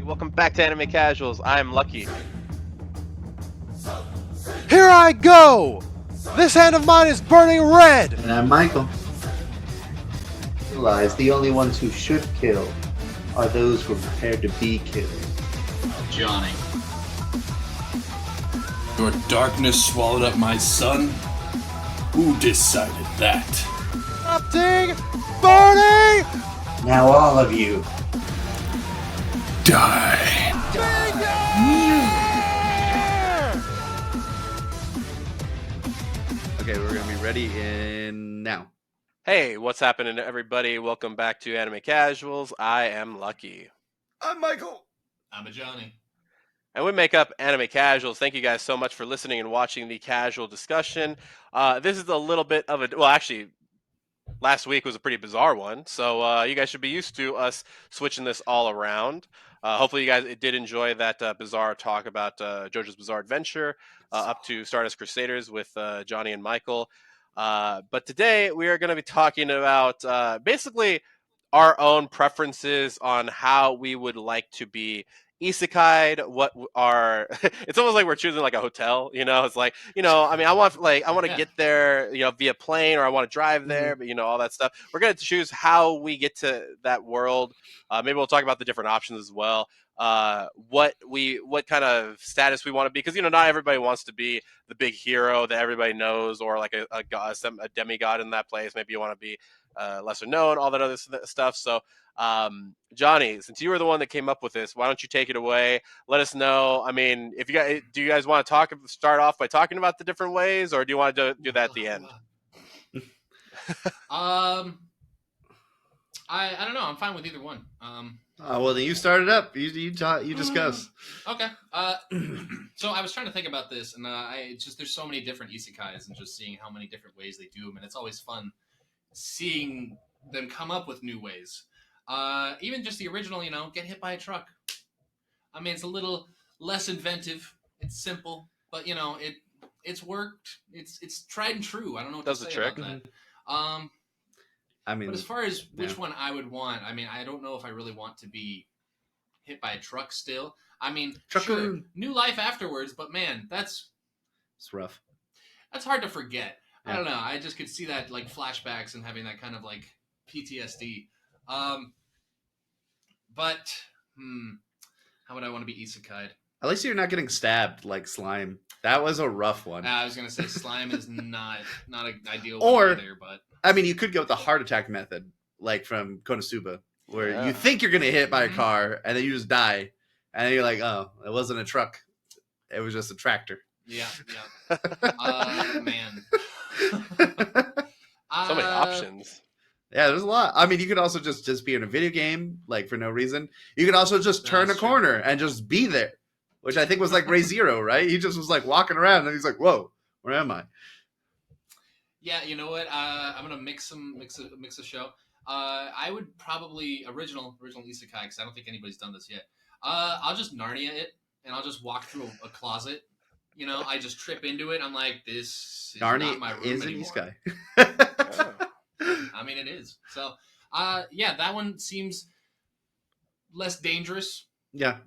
welcome back to Anime Casuals. I'm Lucky. Here I go! This hand of mine is burning red! And I'm Michael. Realize the only ones who should kill are those who are prepared to be killed. Johnny. Your darkness swallowed up my son? Who decided that? Erupting! Burning! Now all of you. Die. Okay, we're gonna be ready in now. Hey, what's happening, everybody? Welcome back to Anime Casuals. I am Lucky. I'm Michael. I'm a Johnny. And we make up Anime Casuals. Thank you guys so much for listening and watching the casual discussion. This is a little bit of a... Well, actually, last week was a pretty bizarre one. So you guys should be used to us switching this all around. Hopefully you guys did enjoy that bizarre talk about JoJo's Bizarre Adventure up to Stardust Crusaders with Johnny and Michael. But today we are going to be talking about basically our own preferences on how we would like to be isekai'd. What are it's almost like we're choosing like a hotel, it's like, I mean, I want to get there, via plane, or I want to drive there, but all that stuff. We're going to choose how we get to that world. Maybe we'll talk about the different options as well. What kind of status we want to be, because not everybody wants to be the big hero that everybody knows, or like a god, a demigod in that place. Maybe you want to be lesser known, all that other stuff. So Johnny, since you were the one that came up with this, why don't you take it away? Let us know. I mean, do you guys want to start off by talking about the different ways, or do you want to do that at the end? I don't know. I'm fine with either one. Well, then you start it up. You discuss. Okay. So I was trying to think about this, and there's so many different isekais, and just seeing how many different ways they do them, and it's always fun seeing them come up with new ways. Even just the original, get hit by a truck. I mean, it's a little less inventive. It's simple, but it's worked. It's tried and true. I don't know what to say about that. I mean, but as far as which one I would want, I mean, I don't know if I really want to be hit by a truck still. I mean, sure, new life afterwards, but man, it's rough. That's hard to forget. Yeah. I don't know. I just could see that like flashbacks and having that kind of like PTSD. But how would I want to be isekai'd? At least you're not getting stabbed like Slime. That was a rough one. I was gonna say Slime is not an ideal or, one either, but I mean, you could go with the heart attack method, like from Konosuba, where you think you're gonna get hit by a car and then you just die, and then you're like, oh, it wasn't a truck, it was just a tractor. Yeah. Man. So many options. Yeah, there's a lot. I mean, you could also just be in a video game, like, for no reason. You could also just turn a corner and just be there, which I think was like Ray Zero, right? He just was like walking around and he's like, whoa, where am I? Yeah, you know what? I'm gonna mix a show. I would probably original isekai, because I don't think anybody's done this yet. I'll just Narnia it, and I'll just walk through a closet. I just trip into it. I'm like, this is Narnia not my room is anymore. an isekai. Oh. I mean, it is. So, yeah, that one seems less dangerous. Yeah.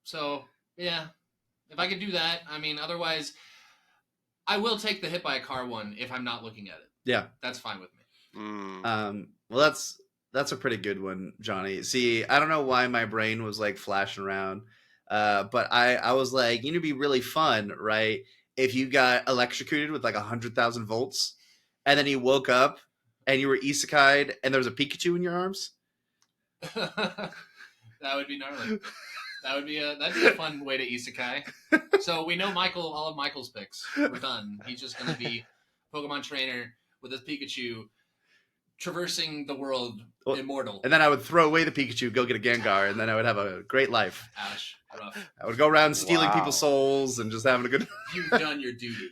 So, yeah, if I could do that, I mean, otherwise, I will take the hit by a car one if I'm not looking at it. Yeah. That's fine with me. Well, that's a pretty good one, Johnny. See, I don't know why my brain was like flashing around, but I was like, it'd be really fun, right? If you got electrocuted with like 100,000 volts, and then you woke up and you were isekai'd and there was a Pikachu in your arms. That would be gnarly. That'd be a fun way to isekai. So we know all of Michael's picks. We're done. He's just going to be Pokemon trainer with his Pikachu traversing the world, immortal. And then I would throw away the Pikachu, go get a Gengar, and then I would have a great life. Ash, rough. I would go around stealing people's souls and just having a good... You've done your duty.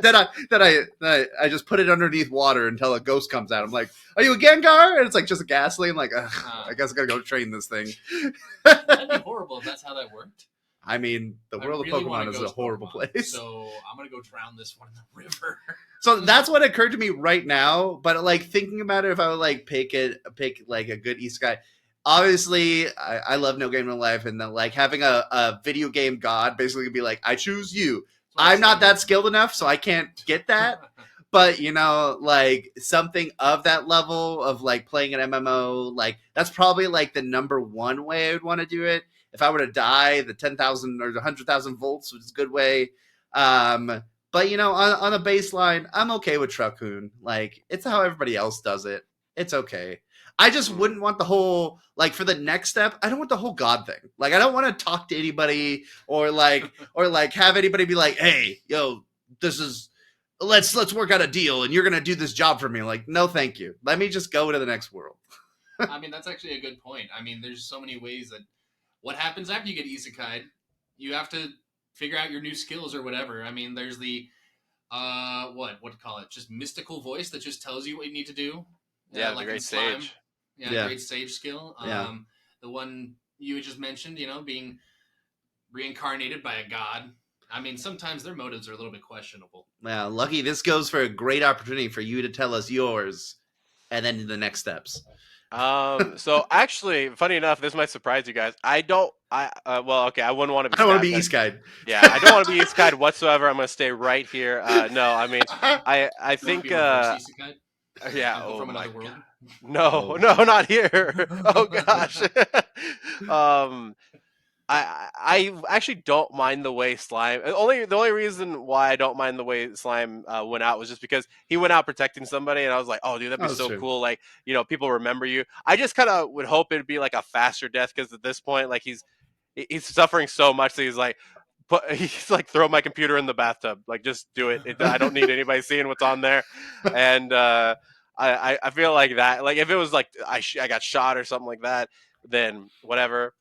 then I just put it underneath water until a ghost comes out. I'm like, are you a Gengar? And it's like just a gasoline. I'm like, I guess I gotta go train this thing. That'd be horrible if that's how that worked. I mean, the world of Pokemon is a horrible place. So I'm gonna go drown this one in the river. So that's what occurred to me right now. But like thinking about it, if I would like pick like a good isekai, obviously I love No Game No Life, and then like having a video game god basically be like, I choose you. I'm not that skilled enough, so I can't get that. But you know, like something of that level of like playing an MMO, like that's probably like the number one way I would want to do it. If I were to die, the 10,000 or the 100,000 volts, which is a good way. But you know, on a baseline, I'm okay with Truckhoon. Like it's how everybody else does it. It's okay. I just wouldn't want the whole like for the next step. I don't want the whole God thing. Like I don't want to talk to anybody or like have anybody be like, hey, yo, this is let's work out a deal and you're gonna do this job for me. Like, no, thank you. Let me just go to the next world. I mean, that's actually a good point. I mean, there's so many ways that what happens after you get isekai'd, you have to figure out your new skills or whatever. I mean, there's the what to call it? Just mystical voice that just tells you what you need to do. Yeah, like the great in Slime. sage. Yeah, great sage skill. Yeah. The one you just mentioned, you know, being reincarnated by a god. I mean, sometimes their motives are a little bit questionable. Yeah, Lucky, this goes for a great opportunity for you to tell us yours and then the next steps. So actually, funny enough, this might surprise you guys. I don't. Well, okay, I wouldn't want to be. I don't want to be stabbed. Isekai'd. Yeah, I don't want to be Isekai'd whatsoever. I'm gonna stay right here. No, I mean, I You want to think. be reverse isekai'd? Yeah. Go Oh from my another world. god. No, no, not here. Oh gosh. um, I actually don't mind the way Slime. The only reason why I don't mind the way Slime went out was just because he went out protecting somebody, and I was like, oh dude, that'd be That's so true. cool. Like, you know, people remember you. I just kind of would hope it'd be like a faster death because at this point, like he's suffering so much that he's like. He's like, throw my computer in the bathtub. Like, just do it. I don't need anybody seeing what's on there. And I feel like that. Like, if it was like I got shot or something like that, then whatever.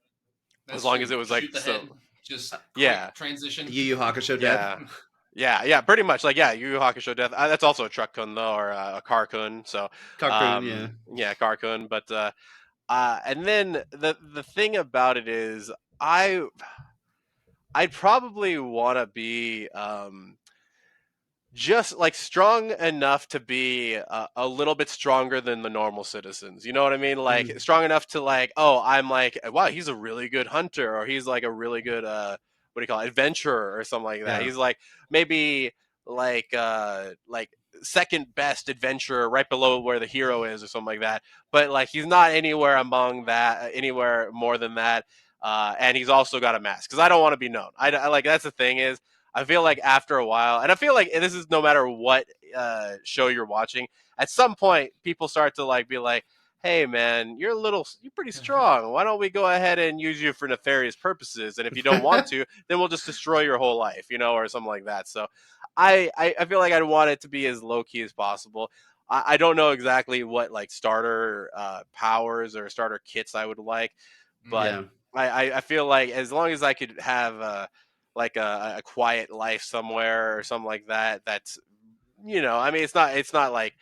As That's long true. as it was like Shoot the so, head. Just quick yeah, transition. Yu Yu Hakusho yeah, death. yeah, pretty much. Like, yeah, Yu Yu Hakusho death. That's also a truck kun though, or a car kun. So, Carcoon, yeah. yeah, car kun. But and then the thing about it is, I'd probably want to be just like strong enough to be a little bit stronger than the normal citizens. You know what I mean? Like strong enough to like, oh, I'm like, wow, he's a really good hunter, or he's like a really good what do you call it, adventurer, or something like that. Yeah. He's like maybe like second best adventurer, right below where the hero is, or something like that. But like he's not anywhere among that, anywhere more than that. And he's also got a mask because I don't want to be known. I like that's the thing is I feel like after a while, and I feel like this is no matter what show you're watching, at some point people start to like be like, "Hey, man, you're pretty strong. Why don't we go ahead and use you for nefarious purposes? And if you don't want to, then we'll just destroy your whole life, you know, or something like that." So, I feel like I'd want it to be as low key as possible. I don't know exactly what like starter powers or starter kits I would like, but Yeah. I feel like as long as I could have like a quiet life somewhere or something like that. That's you know, I mean, it's not like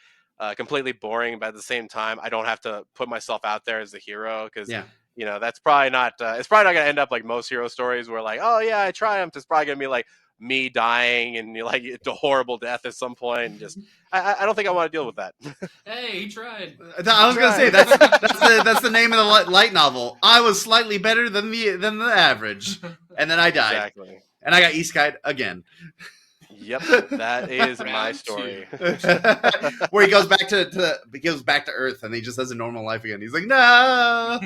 completely boring, but at the same time, I don't have to put myself out there as the hero because Yeah. you know that's probably not. It's probably not gonna end up like most hero stories where like, oh yeah, I triumphed. It's probably gonna be like me dying and like a horrible death at some point. And just I don't think I want to deal with that. Hey, he tried. I was gonna say that's the name of the light novel. I was slightly better than the average, and then I died, Exactly. and I got Isekai'd again. Yep, that is my Round story. Where he goes back to Earth, and he just has a normal life again. He's like, no.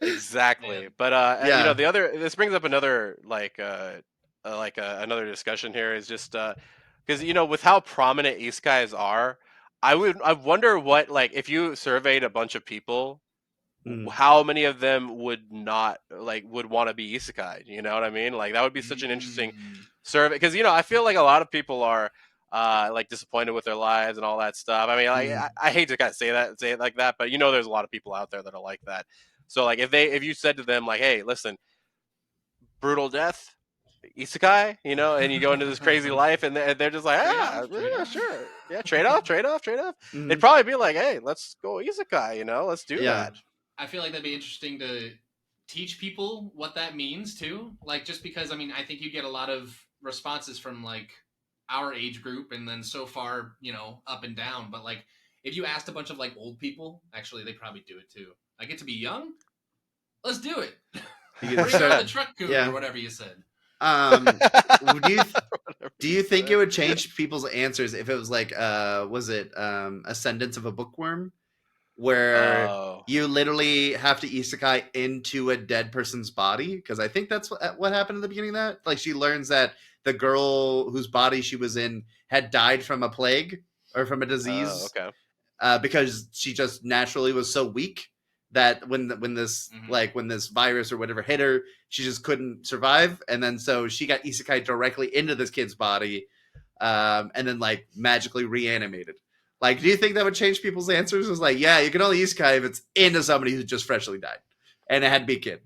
Exactly. Man. But you Yeah. know, this brings up another another discussion here is just because you know with how prominent isekais are, I wonder what like if you surveyed a bunch of people, Mm. how many of them would not like would want to be isekai? You know what I mean? Like that would be such an interesting survey because you know I feel like a lot of people are like disappointed with their lives and all that stuff. I mean, like, I hate to kind of say it like that, but you know, there's a lot of people out there that are like that. So like if you said to them like, hey, listen, brutal death, isekai, you know, and you go into this crazy life, and they're just like, Trade off. sure, yeah, trade off. Mhm. They'd probably be like, hey, let's go isekai, you know, let's do Yeah. that. I feel like that'd be interesting to teach people what that means too. Like, just because I mean, I think you get a lot of responses from like our age group, and then so far, you know, up and down. But like, if you asked a bunch of like old people, actually they probably do it too. I get to be young. Let's do it. You Bring can start- out the truck coon yeah. or whatever you said. Do you think it would change people's answers if it was like was it Ascendance of a Bookworm, where Oh. you literally have to isekai into a dead person's body? Because I think that's what happened at the beginning of that. Like she learns that the girl whose body she was in had died from a plague or from a disease, Okay. because she just naturally was so weak that when this when this virus or whatever hit her, she just couldn't survive, and then so she got isekai directly into this kid's body, and then like magically reanimated. Like, do you think that would change people's answers? It's like, yeah, you can only isekai if it's into somebody who just freshly died, and it had to be a kid.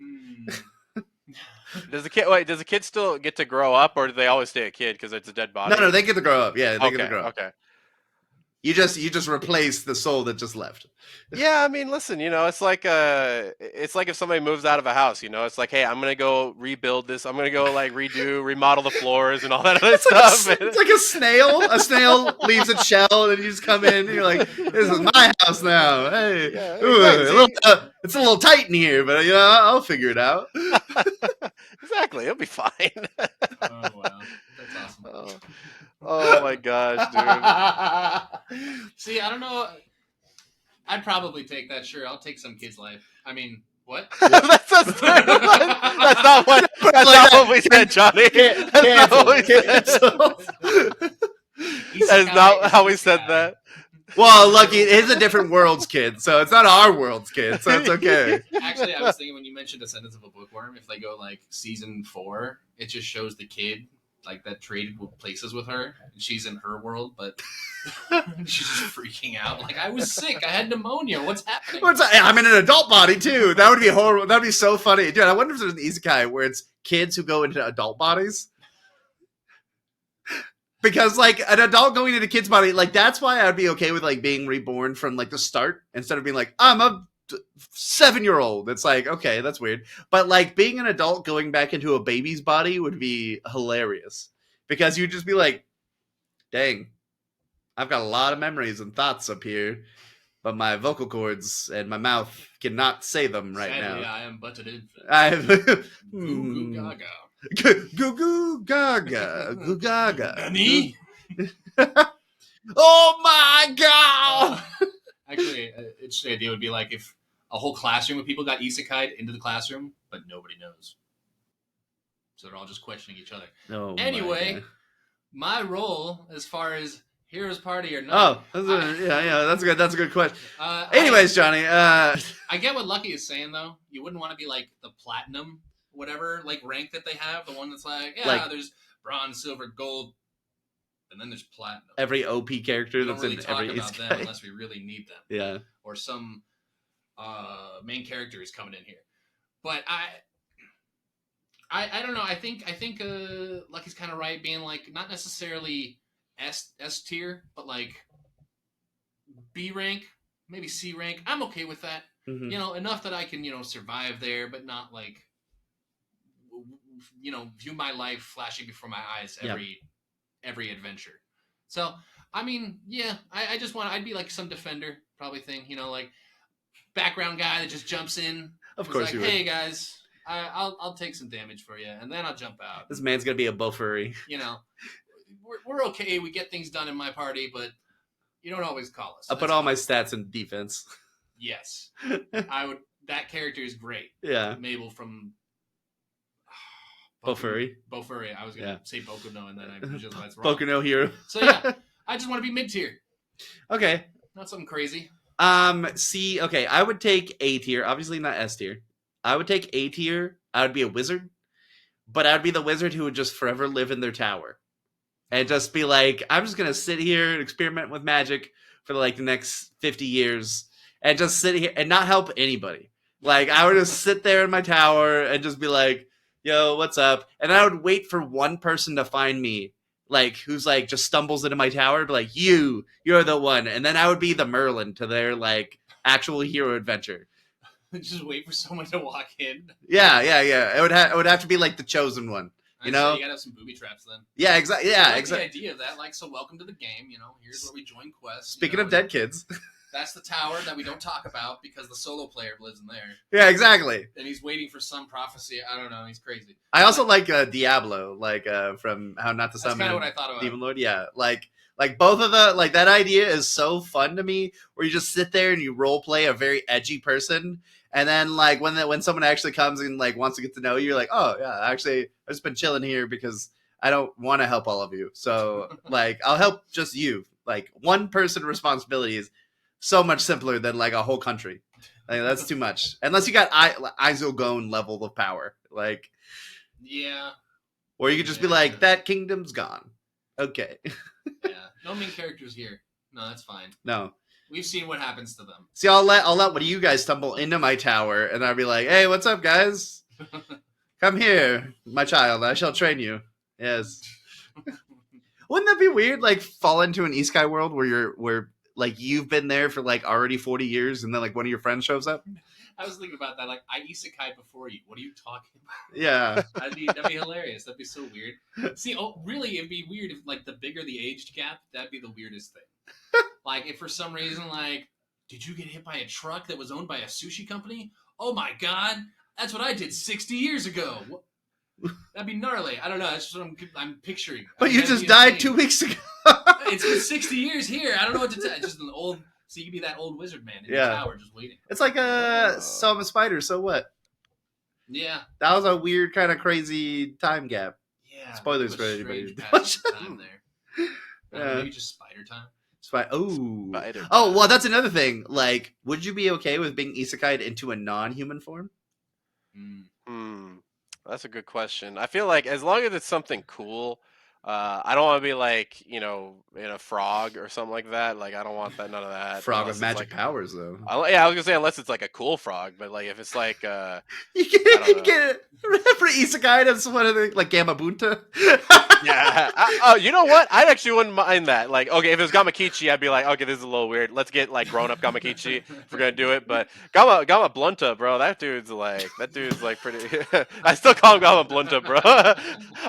Does the kid still get to grow up, or do they always stay a kid because it's a dead body? No, they get to grow up. Yeah, they get to grow up. Okay. You just replace the soul that just left. Yeah, I mean, listen, it's like if somebody moves out of a house, it's like, hey, I'm gonna go rebuild this. I'm gonna go like remodel the floors and all that other stuff. It's like a snail. A snail leaves its shell, and then you just come in, and you're like, "This is my house now." Hey, Yeah, ooh, exactly. it's a little tight in here, but I'll figure it out. Exactly, it'll be fine. Oh wow, that's awesome. Oh my gosh, dude. See, I don't know. I'd probably take that. Sure, I'll take some kid's life. I mean, what? That's not what we said, Johnny. That's not what we said. That is not how we said that. Well, lucky it is a different world's kid, so it's not our world's kid, so it's okay. Actually, I was thinking when you mentioned Descendants of a Bookworm, if they go like season 4, it just shows the kid like that traded places with her, and she's in her world, but she's just freaking out. Like, I was sick, I had pneumonia. What's happening? I'm in an adult body too. That would be horrible. That'd be so funny, dude. I wonder if there's an isekai where it's kids who go into adult bodies. Because like an adult going into a kid's body, like that's why I'd be okay with like being reborn from like the start instead of being like I'm a 7-year-old. It's like, okay, that's weird. But like being an adult going back into a baby's body would be hilarious because you'd just be like, dang, I've got a lot of memories and thoughts up here, but my vocal cords and my mouth cannot say them right Sadly, now. I am but an infant. I've Goo goo gaga. Goo goo gaga, goo gaga. Nani? Oh my god! Actually, the idea would be like if a whole classroom of people got isekai'd into the classroom, but nobody knows. So they're all just questioning each other. Oh, Anyway, my role as far as hero's party or not. Oh, that's good. That's a good question. I Anyways, Johnny, get what Lucky is saying though. You wouldn't want to be like the platinum, whatever, like rank that they have. The one that's like, there's bronze, silver, gold, and then there's platinum. Every OP character We don't that's really in talk every about them unless we really need them. Yeah. Or some main character is coming in here. But I don't know. I think Lucky's kind of right, being like not necessarily S tier, but like B rank, maybe C rank. I'm okay with that. Mm-hmm. Enough that I can survive there, but not like view my life flashing before my eyes every adventure. So I mean, yeah, I just I'd be like some defender probably thing, like background guy that just jumps in. Of course, like, you would. Hey guys, I'll take some damage for you, and then I'll jump out. This man's gonna be a buffery. We're okay. We get things done in my party, but you don't always call us. I put all my stats in defense. Yes, I would. That character is great. Yeah, Mabel from Bofuri. Bofuri. I was gonna say Boku no, and then I visualized wrong. Boku no Hero. So yeah, I just want to be mid tier. Okay. Not something crazy. C. Okay, I would take A tier. Obviously not S tier. I would take A tier. I would be a wizard, but I'd be the wizard who would just forever live in their tower, and just be like, I'm just gonna sit here and experiment with magic for like the next 50 years, and just sit here and not help anybody. Like I would just sit there in my tower and just be like, yo, what's up? And I would wait for one person to find me, like who's like just stumbles into my tower, be like, you're the one, and then I would be the Merlin to their like actual hero adventure. Just wait for someone to walk in. Yeah. It would have to be like the chosen one, You know? You gotta have some booby traps then. Yeah, exactly. I Yeah, like exactly. the idea of that. Like, so welcome to the game. You know, here's where we join quests. Speaking of dead kids. That's the tower that we don't talk about because the solo player lives in there. Yeah, exactly. And he's waiting for some prophecy. I don't know. He's crazy. I also like Diablo, like from How Not to That's Summon kind of what I thought about. Demon Lord. Yeah, like both of the like that idea is so fun to me. Where you just sit there and you role play a very edgy person, and then like when someone actually comes and like wants to get to know you, you're like, oh yeah, actually I've just been chilling here because I don't want to help all of you. So like I'll help just you. Like one person responsibility is so much simpler than like a whole country. Like, that's too much. Unless you got Isekai'ed level of power, like yeah. Or you could just be like, that kingdom's gone. Okay. Yeah. No main characters here. No, that's fine. No. We've seen what happens to them. See, I'll let one of you guys stumble into my tower, and I'll be like, hey, what's up, guys? Come here, my child. I shall train you. Yes. Wouldn't that be weird? Like, fall into an Isekai world where like you've been there for like already 40 years, and then like one of your friends shows up. I was thinking about that. Like, I isekai before you. What are you talking about? Yeah. That'd be hilarious. That'd be so weird. See, really, it'd be weird if like the bigger the age gap, that'd be the weirdest thing. Like, if for some reason, like, did you get hit by a truck that was owned by a sushi company? Oh my god, that's what I did 60 years ago. That'd be gnarly. I don't know. That's just what I'm picturing. But you just died 2 weeks ago. It's been 60 years here. I don't know what to tell. It's just an old. So you could be that old wizard man in the tower just waiting. It's like so I'm a spider, so what? Yeah. That was a weird kind of crazy time gap. Yeah. Spoilers for anybody. Time there. Yeah. Maybe just spider time. Spider. Oh, well, that's another thing. Like, would you be okay with being isekai'd into a non-human form? That's a good question. I feel like as long as it's something cool, I don't want to be like, in a frog or something like that. Like, I don't want that, none of that. Frog with magic powers, though. I was gonna say unless it's like a cool frog, but like if it's like you get for isekai'd as one of the like Gamabunta. Yeah. Oh, you know what? I actually wouldn't mind that. Like, okay, if it was Gamakichi, I'd be like, okay, this is a little weird. Let's get like grown up Gamakichi if we're gonna do it. But Gama Blunta, bro, that dude's like pretty. I still call him Gama Blunta, bro.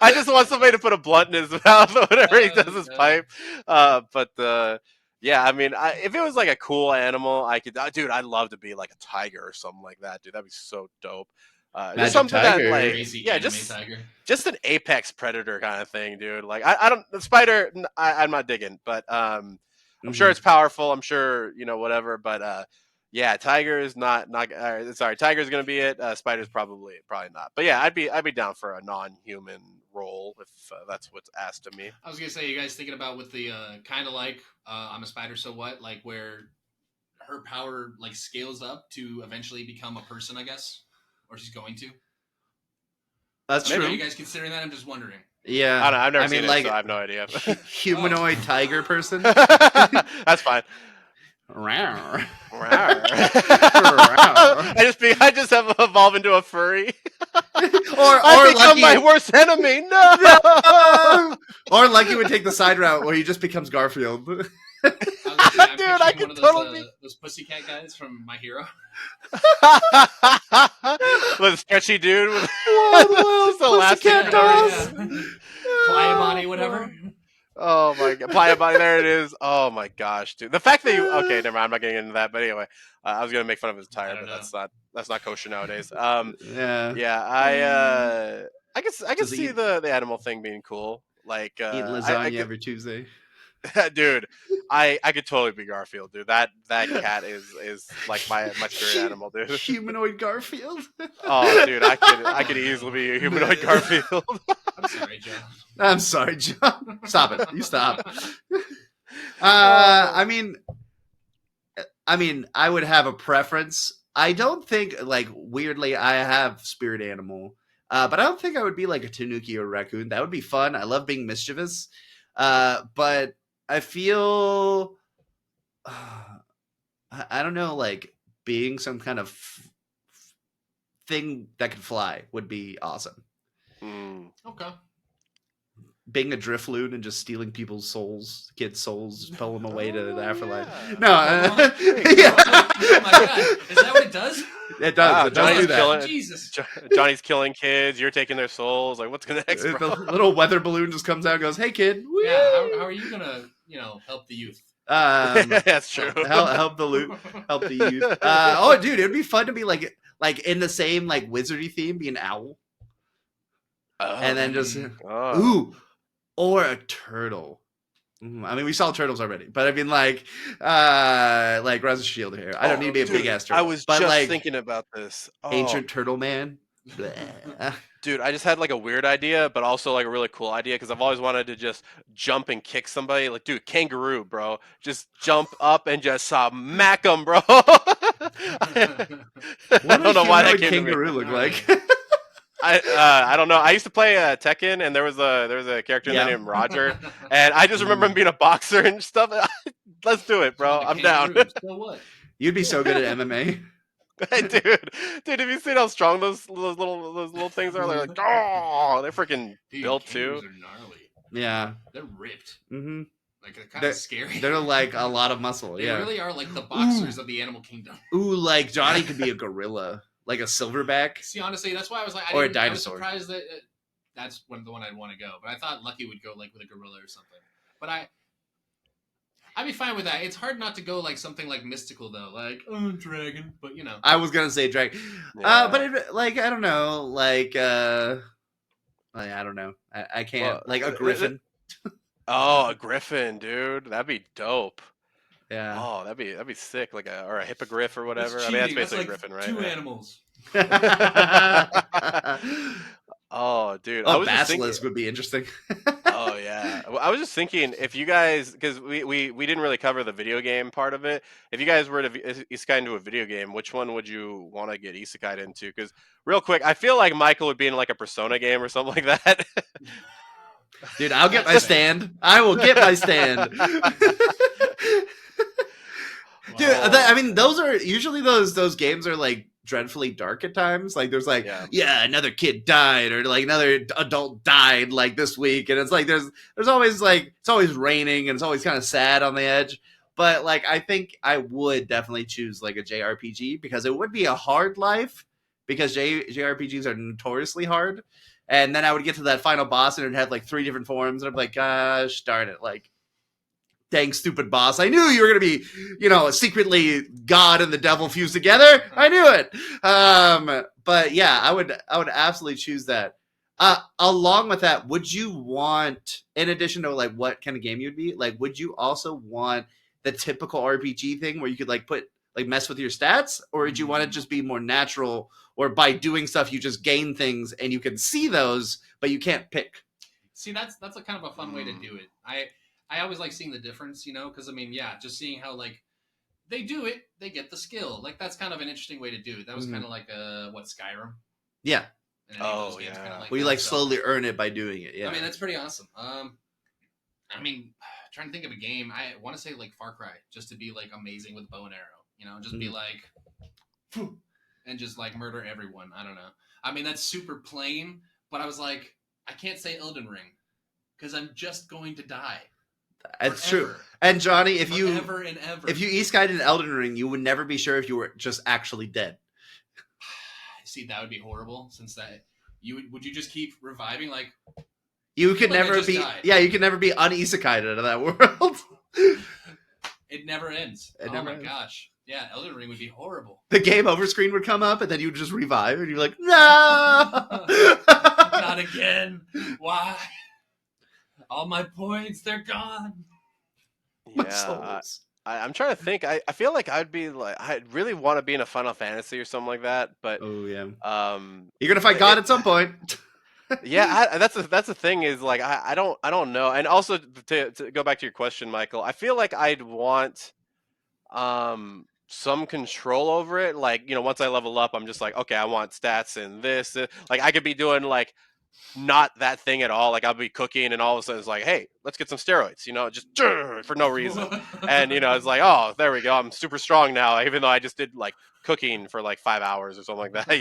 I just want somebody to put a blunt in his mouth whenever he does his pipe. Yeah, I mean, if it was like a cool animal, dude, I'd love to be like a tiger or something like that, dude. That'd be so dope. Just something tiger. that, like, Crazy tiger. just an apex predator kind of thing, dude. Like, I don't, the spider, I'm not digging, but I'm sure it's powerful. I'm sure, whatever. But yeah, tiger is tiger's gonna be it. Spider's probably not. But yeah, I'd be down for a non-human role if that's what's asked of me. I was gonna say, you guys thinking about with the kind of like I'm a spider, so what? Like where her power like scales up to eventually become a person, I guess. Or she's going to. That's true. Are you guys considering that? I'm just wondering. Yeah, I don't know. I've never seen it, so I have no idea. Humanoid tiger person. That's fine. Rawr. I just have evolved into a furry. I become my worst enemy. No. Or Lucky would take the side route where he just becomes Garfield. I'm I could one of totally those pussycat guys from My Hero. With a stretchy dude with just elastic dolls. Playa body, whatever. Oh my god, Playa body, there it is. Oh my gosh, dude. The fact that okay, never mind. I'm not getting into that. But anyway, I was gonna make fun of his attire, but that's not kosher nowadays. I can see the animal thing being cool. Like eat lasagna every Tuesday. Dude, I could totally be Garfield, dude. That cat is like my spirit animal, dude. Humanoid Garfield. Oh, dude, I could easily be a humanoid Garfield. I'm sorry, John. Stop it. You stop. I mean, I would have a preference. I don't think, like, weirdly, I have spirit animal. But I don't think I would be like a tanuki or a raccoon. That would be fun. I love being mischievous. But I feel, I don't know, like being some kind of thing that could fly would be awesome. Okay. Being a driftloon and just stealing people's souls, kids' souls, pull them away to the afterlife. Yeah. No. Oh my god, is that what it does? It does. Wow, It does do Johnny's that. killing. Jesus. Johnny's killing kids. You're taking their souls. Like, what's next, The bro? little weather balloon just comes out and goes, "Hey, kid." Woo! Yeah, how are you gonna, help the youth? That's true. help the youth. Oh, dude, it'd be fun to be like in the same like wizardy theme, be an owl, and then just Oh. ooh, or a turtle. I mean, we saw turtles already, but I mean, like Rise of Shield here. I don't need to be a Dude, big ass turtle. I was but just like thinking about this. Oh, ancient turtle man. Bleh. dude, I just had like a weird idea, but also like a really cool idea because I've always wanted to just jump and kick somebody. Like, dude, kangaroo, bro. Just jump up and just smack them, bro. I don't know why that came to me. Kangaroo look like. I don't know. I used to play Tekken, and there was a character in there named Roger, and I just remember him being a boxer and stuff. Let's do it, bro. I'm down. So what? You'd be so good at MMA. dude, have you seen how strong those little things are? They're like, oh, they're freaking built too. Kangaroos are gnarly. Yeah. They're ripped. Mm-hmm. Like they're kind of scary. They're like a lot of muscle. They yeah. really are like the boxers of the animal kingdom. Ooh, like Johnny could be a gorilla, like a silverback. See, honestly, that's why I was like, Or a I was dinosaur. surprised that that's the one I'd want to go. But I thought Lucky would go like with a gorilla or something. But I'd be fine with that. It's hard not to go like something like mystical though, like dragon. But I was gonna say dragon, Yeah. but it, like I don't know, like I don't know, I can't Well, like a griffin. Oh, a griffin, dude. That'd be dope. Yeah. Oh, that'd be sick. Like a hippogriff or whatever. That's I mean, that's cheating. basically like a griffin, right? Two Yeah. animals. Oh, dude. I A was just thinking. basilisk would be interesting. Oh yeah. Well, I was just thinking if you guys, because we didn't really cover the video game part of it. If you guys were to isekai into a video game, which one would you want to get isekai into? Because real quick, I feel like Michael would be in like a Persona game or something like that. Dude, I'll get my stand. I will get my stand. Dude, I mean, those are usually those games are like dreadfully dark at times. Like there's like, yeah, another kid died, or like another adult died like this week, and it's like there's always like it's always raining and it's always kind of sad on the edge. But like I think I would definitely choose like a JRPG because it would be a hard life because JRPGs are notoriously hard. And then I would get to that final boss and it'd have like 3 different forms, and I'm like, gosh darn it, like dang stupid boss. I knew you were gonna be, secretly God and the devil fused together. I knew it. But yeah, I would absolutely choose that. Along with that, would you want, in addition to like what kind of game you'd be, like would you also want the typical RPG thing where you could like mess with your stats, or would you want to just be more natural, or by doing stuff you just gain things and you can see those, but you can't pick? See, that's a kind of a fun way to do it. I always like seeing the difference, because I mean, yeah, just seeing how like they do it, they get the skill. Like that's kind of an interesting way to do it. That was kind of like Skyrim. Yeah. Oh yeah. Like where you like slowly earn it by doing it. Yeah. I mean, that's pretty awesome. I mean, trying to think of a game, I want to say like Far Cry, just to be like amazing with bow and arrow. Just be like, and just like murder everyone. I don't know. I mean, that's super plain, but I was like, I can't say Elden Ring because I'm just going to die. It's Forever. true. And Johnny, if you Isekai'd in Elden Ring, you would never be sure if you were just actually dead. See, that would be horrible. Since that, would you just keep reviving? Like you could never be. Died. Yeah, you could never be un-Isekai'd out of that world. It never ends. My gosh. Yeah, Elden Ring would be horrible. The game over screen would come up, and then you would just revive, and you're like, no, not again. Why? All my points, they're gone. My souls. I'm trying to think. I feel like I'd really want to be in a Final Fantasy or something like that. But oh yeah, you're gonna fight God at some point. Yeah, that's the thing is like I don't know. And also to go back to your question, Michael, I feel like I'd want some control over it. Like once I level up, I'm just like, okay, I want stats and this. Like I could be doing like not that thing at all. Like I'll be cooking, and all of a sudden it's like, hey, let's get some steroids, just for no reason. And it's like, oh, there we go, I'm super strong now, even though I just did like cooking for like 5 hours or something like that. But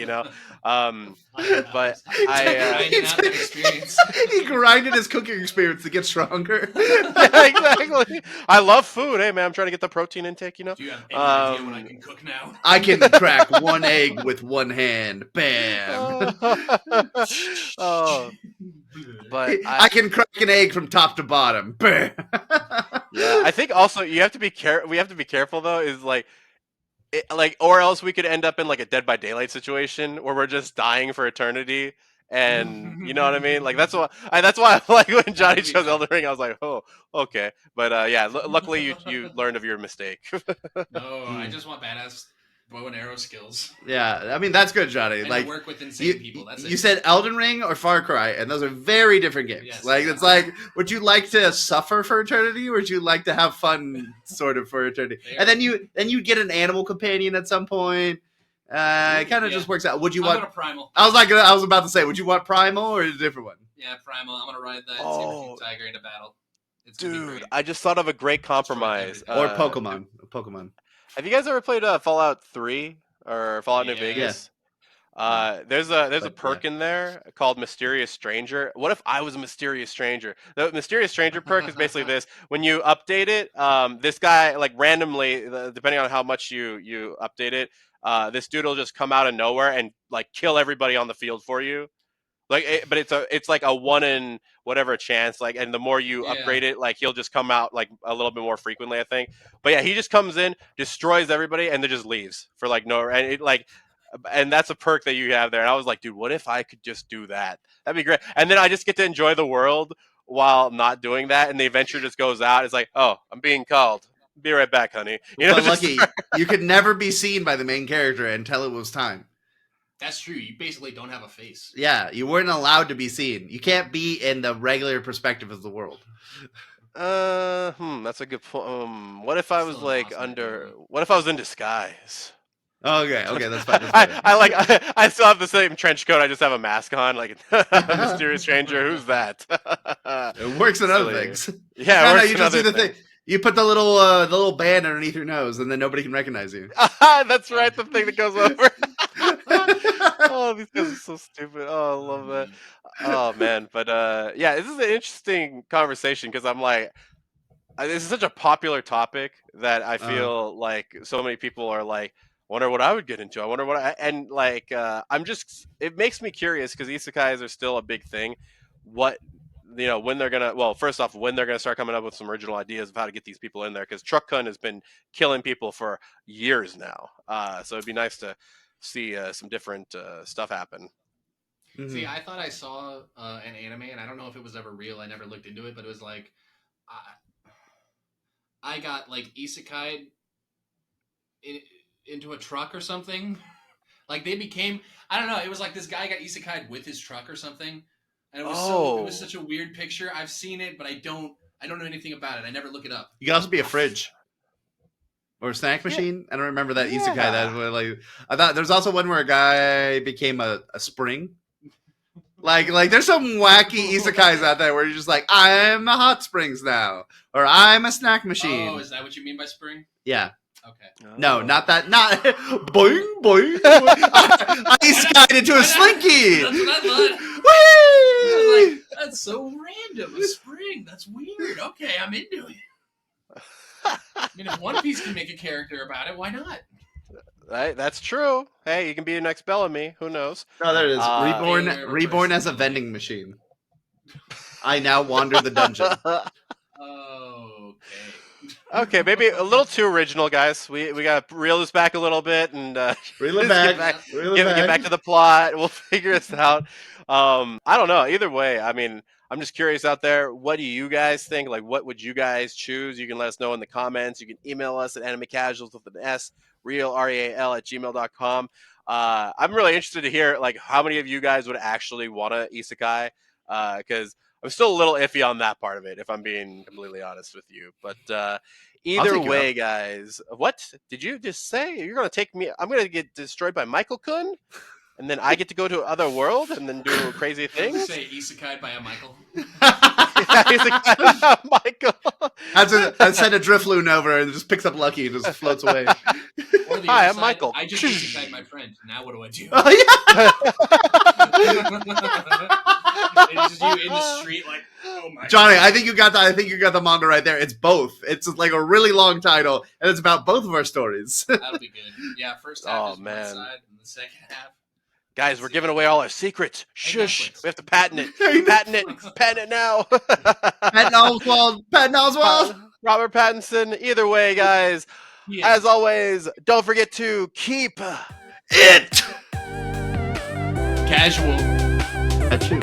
I Grinding out that experience. He grinded his cooking experience to get stronger. yeah, exactly. I love food. Hey man, I'm trying to get the protein intake. Do you have any idea what I Um, can cook now? I can crack one egg with one hand. Bam. oh, but I can crack an egg from top to bottom. Bam. yeah, I think also you have to be we have to be careful though. Is like. Or else we could end up in like a Dead by Daylight situation where we're just dying for eternity, and you know what I mean. Like that's why I like when Johnny chose Elden Ring. I was like, oh, okay. But yeah, luckily you learned of your mistake. No, I just want badass bow and arrow skills. Yeah, I mean that's good, Johnny. And like to work with insane you, people. That's you it. said Elden Ring or Far Cry, and those are very different games. Yes. Like it's like, would you like to suffer for eternity, or would you like to have fun, sort of, for eternity? Fair. And then you get an animal companion at some point. It kind of just works out. Would you I'm want? gonna primal. I was about to say, would you want Primal or a different one? Yeah, primal. I'm gonna ride that Oh. saber-tooth tiger into battle. It's gonna be Dude, great. I just thought of a great compromise. everything. Or Pokemon? Pokemon. Have you guys ever played Fallout 3 or Fallout New Yeah. Vegas? There's a But, perk in there called Mysterious Stranger. What if I was a mysterious stranger? The Mysterious Stranger perk is basically this: when you update it, this guy like randomly, depending on how much you update it, this dude will just come out of nowhere and like kill everybody on the field for you. But it's like a 1 in whatever chance. Like, and the more you Yeah. upgrade it, like he'll just come out like a little bit more frequently, I think. But yeah, he just comes in, destroys everybody, and then just leaves for like no. And that's a perk that you have there. And I was like, dude, what if I could just do that? That'd be great. And then I just get to enjoy the world while not doing that. And the adventure just goes out. It's like, oh, I'm being called. Be right back, honey. But lucky, you could never be seen by the main character until it was time. That's true. You basically don't have a face. Yeah, you weren't allowed to be seen. You can't be in the regular perspective of the world. That's a good point. What if I was Still an like awesome under? idea. What if I was in disguise? Okay, that's fine. That's fine. I still have the same trench coat. I just have a mask on, like mysterious stranger. Who's that? It works in other Silly. things. Yeah, No, it works you in just do other the thing. You put the little band underneath your nose, and then nobody can recognize you. That's right, the thing that goes over. Oh, these guys are so stupid. Oh, I love that. Oh man, but yeah, this is an interesting conversation because I'm like, this is such a popular topic that I feel like so many people are like, wonder what I would get into. I wonder and like, I'm just, it makes me curious because isekais are still a big thing. What, when they're gonna, well, first off, when they're gonna start coming up with some original ideas of how to get these people in there, because Truck-kun has been killing people for years now. So it'd be nice to see some different stuff happen. Mhm. See, I thought I saw an anime, and I don't know if it was ever real. I never looked into it, but it was like, I got like Isekai'ed into a truck or something. Like they became, I don't know. It was like this guy got Isekai'ed with his truck or something, and it was such a weird picture. I've seen it, but I don't know anything about it. I never look it up. You can also be a fridge or a snack machine. I don't remember that isekai. That was like, I thought there's also one where a guy became a spring. Like there's some wacky isekais out there where you're just like, I'm a hot springs now, or I'm a snack machine. Oh, is that what you mean by spring? Yeah. Okay. No, not that. Not boing boing. I isekai'd into a slinky. That's what I thought. Whee! I was like, that's so random. A spring. That's weird. Okay, I'm into it. I mean, if One Piece can make a character about it, why not? Right, that's true. Hey, you can be the next Bellamy. Who knows? No, there it is. Taylor Reborn as a person. vending machine. I now wander the dungeon. Okay. Okay, maybe a little too original, guys. We gotta reel this back a little bit and Reel it let's back. get back to the plot. We'll figure this out. I don't know. Either way, I mean, I'm just curious out there. What do you guys think? Like, what would you guys choose? You can let us know in the comments. You can email us at animecasuals with an S, real, REAL at gmail.com. I'm really interested to hear like how many of you guys would actually want to isekai, because I'm still a little iffy on that part of it, if I'm being completely honest with you. But either take you way, up. guys, what did you just say? You're gonna take me? I'm gonna get destroyed by Michael Kun? and then I get to go to another world and then do crazy Did you things. say Isekai'ed by a Michael? Michael. I'd send a Drifloon over and just picks up Lucky and just floats away. Or the Hi, other I'm side, Michael. I just Isekai'd my friend. Now what do I do? Oh yeah. It's just you in the street, like, oh my. Johnny, God. I think you got the manga right there. It's both. It's like a really long title, and it's about both of our stories. That'll be good. Yeah, first half Oh, is man. one side, and the second half. Guys, we're giving away all our secrets. Shush. Netflix. We have to patent it. Patent it. Patent it now. Patton Oswald. Patton Oswald. Robert Pattinson. Either way, guys, Yeah. as always, don't forget to keep It. Casual. That's you.